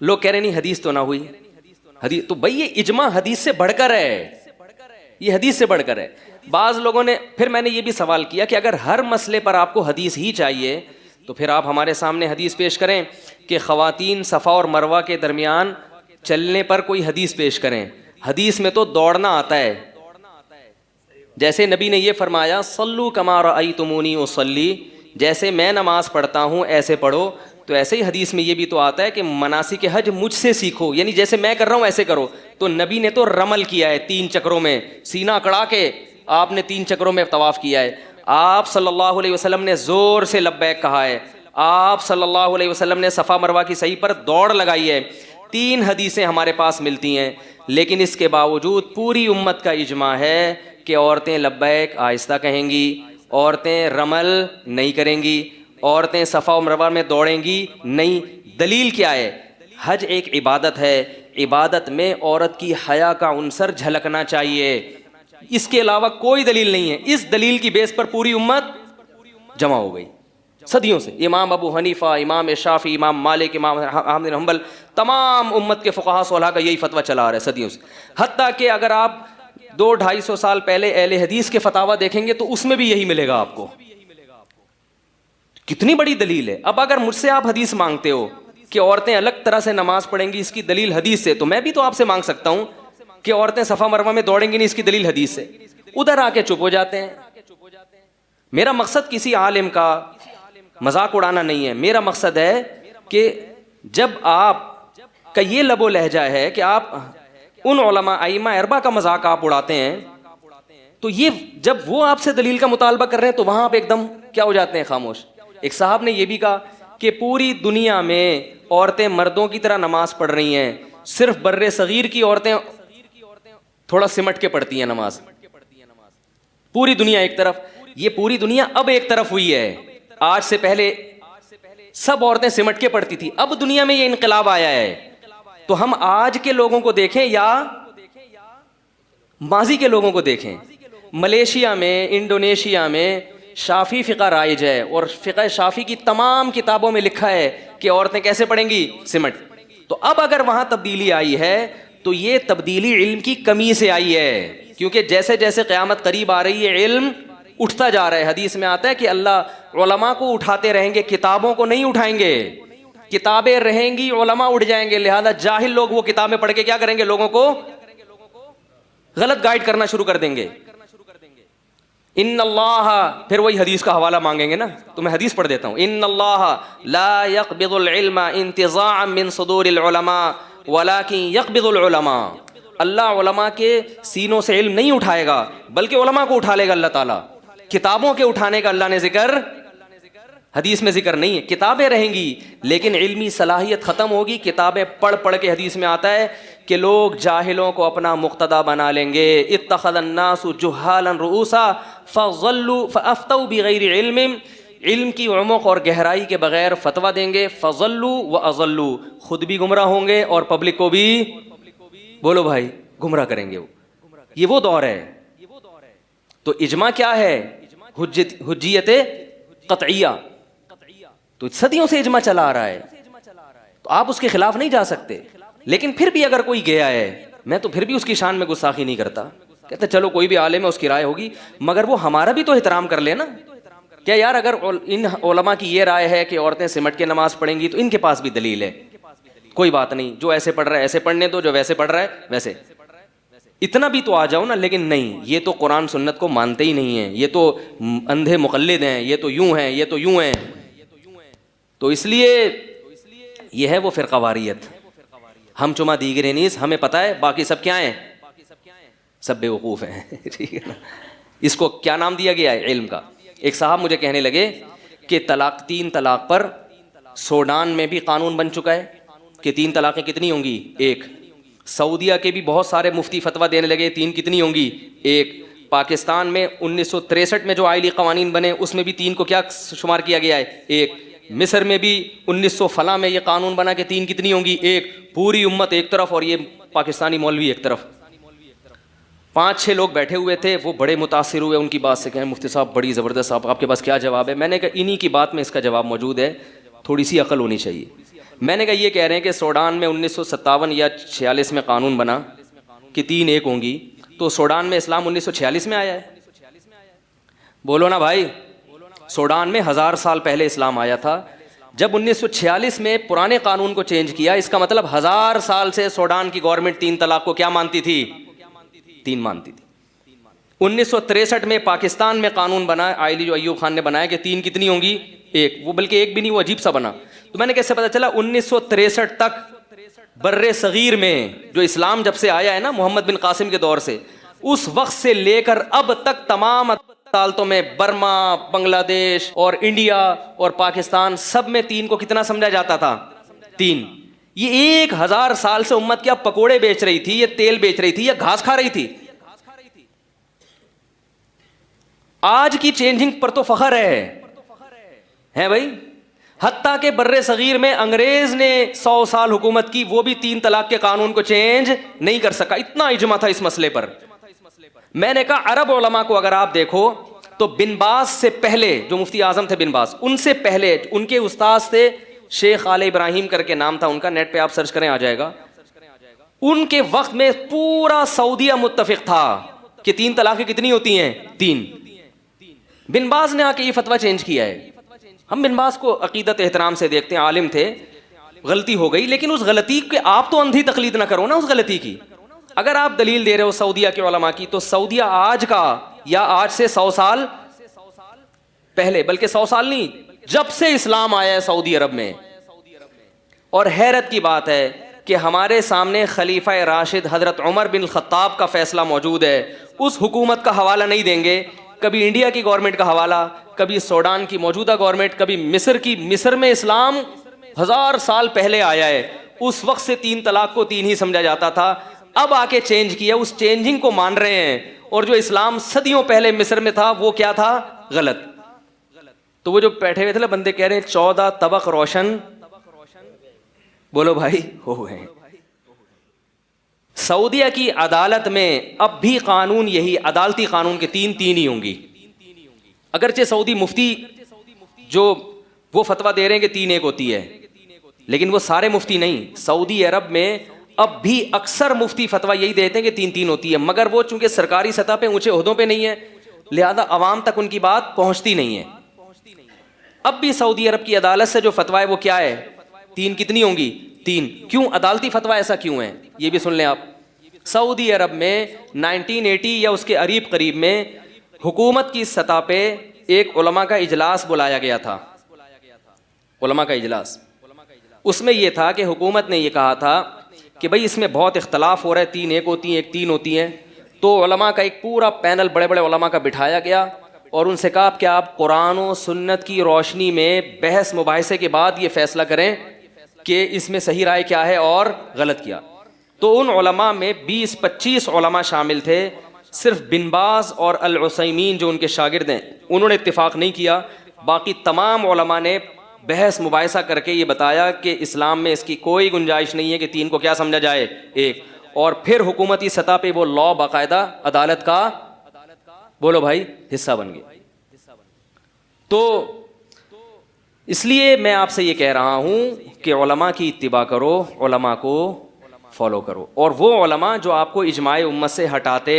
لوگ کہہ رہے نہیں حدیث تو نہ ہوئی. حدیث تو بھائی یہ اجماع حدیث سے بڑھ کر ہے, یہ حدیث سے بڑھ کر ہے. بعض لوگوں نے پھر میں نے یہ بھی سوال کیا کہ اگر ہر مسئلے پر آپ کو حدیث ہی چاہیے تو پھر آپ ہمارے سامنے حدیث پیش کریں کہ خواتین صفا اور مروہ کے درمیان چلنے پر کوئی حدیث پیش کریں. حدیث میں تو دوڑنا آتا ہے, جیسے نبی نے یہ فرمایا صلو کما رأیتمونی اصلی, جیسے میں نماز پڑھتا ہوں ایسے پڑھو. تو ایسے ہی حدیث میں یہ بھی تو آتا ہے کہ مناسک حج مجھ سے سیکھو, یعنی جیسے میں کر رہا ہوں ایسے کرو. تو نبی نے تو رمل کیا ہے 3 چکروں میں, سینہ اکڑا کے آپ نے 3 چکروں میں طواف کیا ہے. آپ صلی اللہ علیہ وسلم نے زور سے لبیک کہا ہے. آپ صلی اللہ علیہ وسلم نے صفا مروہ کی صحیح پر دوڑ لگائی ہے. 3 حدیثیں ہمارے پاس ملتی ہیں, لیکن اس کے باوجود پوری امت کا اجماع ہے کہ عورتیں لبیک آہستہ کہیں گی, عورتیں رمل نہیں کریں گی, عورتیں صفا و مروہ میں دوڑیں گی نہیں. دلیل کیا ہے؟ حج ایک عبادت ہے, عبادت میں عورت کی حیا کا عنصر جھلکنا چاہیے. اس کے علاوہ کوئی دلیل نہیں ہے. اس دلیل کی بیس پر پوری امت جمع ہو گئی صدیوں سے. امام ابو حنیفہ, امام شافعی, امام مالک, امام احمد بن حنبل, تمام امت کے فقہا صلحاء کا یہی فتویٰ چلا آ رہا ہے صدیوں سے. حتیٰ کہ اگر آپ 200-250 سال پہلے اہل حدیث کے فتاویٰ دیکھیں گے تو اس میں بھی یہی ملے گا آپ کو. کتنی بڑی دلیل ہے. اب اگر مجھ سے آپ حدیث مانگتے ہو کہ عورتیں الگ طرح سے نماز پڑھیں گی, اس کی دلیل حدیث سے, تو میں بھی تو آپ سے مانگ سکتا ہوں کہ عورتیں صفا مروہ میں دوڑیں گی نہیں, اس کی دلیل حدیث سے. ادھر آ کے چپ ہو جاتے ہیں. میرا مقصد کسی عالم کا مذاق اڑانا نہیں ہے. میرا مقصد ہے کہ جب آپ کا یہ لب و لہجہ ہے کہ آپ ان علماء ائمہ اربعہ کا مذاق آپ اڑاتے ہیں, تو یہ جب وہ آپ سے دلیل کا مطالبہ کر رہے ہیں تو وہاں آپ ایک دم کیا ہو جاتے ہیں, خاموش. ایک صاحب نے یہ بھی کہا کہ پوری دنیا میں عورتیں مردوں کی طرح نماز پڑھ رہی ہیں, صرف بر صغیر کی عورتیں تھوڑا سمٹ کے پڑھتی ہیں نماز. پوری دنیا ایک طرف, یہ پوری دنیا اب ایک طرف ہوئی ہے. آج سے پہلے سب عورتیں سمٹ کے پڑھتی تھی, اب دنیا میں یہ انقلاب آیا ہے. تو ہم آج کے لوگوں کو دیکھیں یا ماضی کے لوگوں کو دیکھیں. ملیشیا میں, انڈونیشیا میں شافی فقہ رائج ہے, اور فقہ شافی کی تمام کتابوں میں لکھا ہے کہ عورتیں کیسے پڑھیں گی, سمٹ. تو اب اگر وہاں تبدیلی آئی ہے تو یہ تبدیلی علم کی کمی سے آئی ہے, کیونکہ جیسے جیسے قیامت قریب آ رہی ہے علم اٹھتا جا رہا ہے. حدیث میں آتا ہے کہ اللہ علماء کو اٹھاتے رہیں گے, کتابوں کو نہیں اٹھائیں گے. کتابیں رہیں گی, علماء اٹھ جائیں گے. لہذا جاہل لوگ وہ کتابیں پڑھ کے کیا کریں گے, لوگوں کو غلط گائیڈ کرنا شروع کر دیں گے. ان اللہ, پھر وہی حدیث کا حوالہ مانگیں گے نا, تو میں حدیث پڑھ دیتا ہوں. ان اللہ لا يقبض العلم انتزاعا من صدور العلماء ولكن يقبض العلماء. اللہ علماء کے سینوں سے علم نہیں اٹھائے گا, بلکہ علماء کو اٹھا لے گا اللہ تعالیٰ. کتابوں کے اٹھانے کا اللہ نے ذکر حدیث میں ذکر نہیں ہے. کتابیں رہیں گی لیکن علمی صلاحیت ختم ہوگی. کتابیں پڑھ پڑھ کے حدیث میں آتا ہے کہ لوگ جاہلوں کو اپنا مقتدا بنا لیں گے. اتخذ الناس جہالا رؤوسا فضلوا فافتوا بغیر علم. علم کی عمق اور گہرائی کے بغیر فتویٰ دیں گے. فضلوا واضلوا, خود بھی گمراہ ہوں گے اور پبلک کو بھی, بولو بھائی, گمراہ کریں گے. یہ وہ دور ہے. تو اجماع کیا ہے, حجیت قطعیہ. تو صدیوں سے اجماع چلا آ رہا ہے, تو آپ اس کے خلاف نہیں جا سکتے. لیکن پھر بھی اگر کوئی گیا ہے, میں تو پھر بھی اس کی شان میں گستاخی نہیں کرتا. کہتے چلو کوئی بھی عالم ہے, اس کی رائے ہوگی, مگر وہ ہمارا بھی تو احترام کر لے نا. کیا یار, اگر ان علماء کی یہ رائے ہے کہ عورتیں سمٹ کے نماز پڑھیں گی تو ان کے پاس بھی دلیل ہے. کوئی بات نہیں, جو ایسے پڑھ رہا ہے ایسے پڑھنے دو, جو ویسے پڑھ رہا ہے ویسے. اتنا بھی تو آ جاؤ نا. لیکن نہیں, یہ تو قرآن سنت کو مانتے ہی نہیں ہیں, یہ تو اندھے مقلد ہیں, یہ تو یوں ہیں, یہ تو یوں ہیں. تو اس لیے یہ ہے وہ فرقہ واریت. ہم چما دیگرے نیز, ہمیں پتہ ہے باقی سب کیا ہیں, سب بے وقوف ہیں. ٹھیک ہے نا. اس کو کیا نام دیا گیا ہے, علم کا. ایک صاحب مجھے کہنے لگے کہ 3 طلاق پر سوڈان میں بھی قانون بن چکا ہے کہ 3 طلاقیں کتنی ہوں گی, 1. سعودیہ کے بھی بہت سارے مفتی فتویٰ دینے لگے 3 کتنی ہوں گی, 1. پاکستان میں 1963 میں جو آئلی قوانین بنے اس میں بھی 3 کو کیا شمار کیا گیا ہے, 1. مصر میں بھی 1900 فلاں میں یہ قانون بنا کہ 3 کتنی ہوں گی, 1. پوری امت ایک طرف اور یہ پاکستانی مولوی ایک طرف. 5-6 لوگ بیٹھے ہوئے تھے, وہ بڑے متاثر ہوئے ان کی بات سے, کہیں مفتی صاحب بڑی زبردست, آپ کے پاس کیا جواب ہے. میں نے کہا انہی کی بات میں اس کا جواب موجود ہے, تھوڑی سی عقل ہونی چاہیے. میں نے کہا یہ کہہ رہے ہیں کہ سوڈان میں 1957 یا 46 میں قانون بنا کہ 3 ایک ہوں گی, تو سوڈان میں اسلام 1946 میں آیا ہے؟ بولو نا بھائی. سوڈان میں 1000 سال پہلے اسلام آیا تھا. جب 1946 میں پرانے قانون کو چینج کیا, اس کا مطلب 1000 سال سے سوڈان کی گورنمنٹ 3 طلاق کو کیا مانتی تھی؟ 3 مانتی تھی. 1963 میں پاکستان میں قانون بنا, آئلی جو ایوب خان نے بنایا کہ 3 کتنی ہوں گی؟ 1. وہ بلکہ 1 بھی نہیں, وہ عجیب سا بنا. تو میں نے کیسے پتا چلا؟ 1963 تک بر صغیر میں جو اسلام جب سے آیا ہے نا محمد بن قاسم کے دور سے, اس وقت سے لے کر اب تک تمام عدالتوں میں برما, بنگلہ دیش اور انڈیا اور پاکستان سب میں 3 کو کتنا سمجھا جاتا تھا؟ 3. یہ 1000 سال سے امت کیا پکوڑے بیچ رہی تھی, یا تیل بیچ رہی تھی, یا گھاس کھا رہی تھی؟ آج کی چینجنگ پر تو فخر ہے بھائی. حتیٰ کہ بر صغیر میں انگریز نے 100 سال حکومت کی, وہ بھی 3 طلاق کے قانون کو چینج نہیں کر سکا. اتنا اجماع تھا اس مسئلے پر. میں نے کہا عرب علماء کو اگر آپ دیکھو تو بن باز سے پہلے, جو مفتی اعظم تھے بن باز, ان سے پہلے ان کے استاذ تھے شیخ آل ابراہیم کر کے نام تھا ان کا, نیٹ پہ آپ سرچ کریں آ جائے گا. ان کے وقت میں پورا سعودیہ متفق تھا کہ 3 طلاقیں کتنی ہوتی ہیں؟ 3. بن باز نے آ کے یہ فتویٰ چینج کیا ہے. ہم بن باز کو عقیدت احترام سے دیکھتے ہیں, عالم تھے, غلطی ہو گئی, لیکن اس غلطی کے آپ تو اندھی تقلید نہ کرو نا اس غلطی کی. اگر آپ دلیل دے رہے ہو سعودیہ کے علماء کی, تو سعودیہ آج کا یا آج سے 100 سال پہلے, بلکہ 100 سال نہیں, جب سے اسلام آیا ہے سعودی عرب میں. اور حیرت کی بات ہے کہ ہمارے سامنے خلیفہ راشد حضرت عمر بن الخطاب کا فیصلہ موجود ہے. اس حکومت کا حوالہ نہیں دیں گے, کبھی انڈیا کی گورنمنٹ کا حوالہ, کبھی سوڈان کی موجودہ گورنمنٹ, کبھی مصر کی. مصر میں اسلام 1000 سال پہلے آیا ہے, اس وقت سے 3 طلاق کو 3 ہی سمجھا جاتا تھا. اب آ کے چینج کیا, اس چینجنگ کو مان رہے ہیں, اور جو اسلام صدیوں پہلے مصر میں تھا وہ کیا تھا؟ غلط. تو وہ جو بیٹھے ہوئے تھے نا بندے کہہ رہے ہیں 14 طبق روشن, بولو بھائی ہو گئے. سعودیہ کی عدالت میں اب بھی قانون یہی, عدالتی قانون کے 3 ہی ہوں گی. اگرچہ سعودی مفتی جو وہ فتویٰ دے رہے ہیں کہ 3 ایک ہوتی ہے, لیکن وہ سارے مفتی نہیں. سعودی عرب میں اب بھی اکثر مفتی فتویٰ یہی دیتے ہیں کہ 3 ہوتی ہے, مگر وہ چونکہ سرکاری سطح پہ اونچے عہدوں پہ نہیں ہے, لہذا عوام تک ان کی بات پہنچتی نہیں ہے. اب بھی سعودی عرب کی عدالت سے جو فتویٰ ہے وہ کیا ہے؟ 3 کتنی ہوں گی؟ 3. کیوں عدالتی فتویٰ ایسا کیوں ہے؟ یہ بھی سن لیں آپ. سعودی عرب میں 1980 یا اس کے قریب میں حکومت کی سطح پہ ایک علماء کا اجلاس بلایا گیا تھا. علماء کا اجلاس, اس میں یہ تھا کہ حکومت نے یہ کہا تھا کہ بھائی اس میں بہت اختلاف ہو رہا ہے, 3 ایک ہوتی ہیں, 1 3 ہوتی ہیں. تو علماء کا ایک پورا پینل بڑے بڑے علماء کا بٹھایا گیا, اور ان سے کہا کہ آپ قرآن و سنت کی روشنی میں بحث مباحثے کے بعد یہ فیصلہ کریں کہ اس میں صحیح رائے کیا ہے اور غلط کیا. تو ان علماء میں 20-25 علماء شامل تھے. صرف بن باز اور العثیمین جو ان کے شاگرد ہیں انہوں نے اتفاق نہیں کیا. باقی تمام علماء نے بحث مباحثہ کر کے یہ بتایا کہ اسلام میں اس کی کوئی گنجائش نہیں ہے کہ 3 کو کیا سمجھا جائے؟ 1. اور پھر حکومتی سطح پہ وہ لا باقاعدہ عدالت کا, بولو بھائی, حصہ بن گیا. تو اس لیے میں آپ سے یہ کہہ رہا ہوں کہ علماء کی اتباع کرو, علماء کو فالو کرو, اور وہ علماء جو آپ کو اجماع امت سے ہٹاتے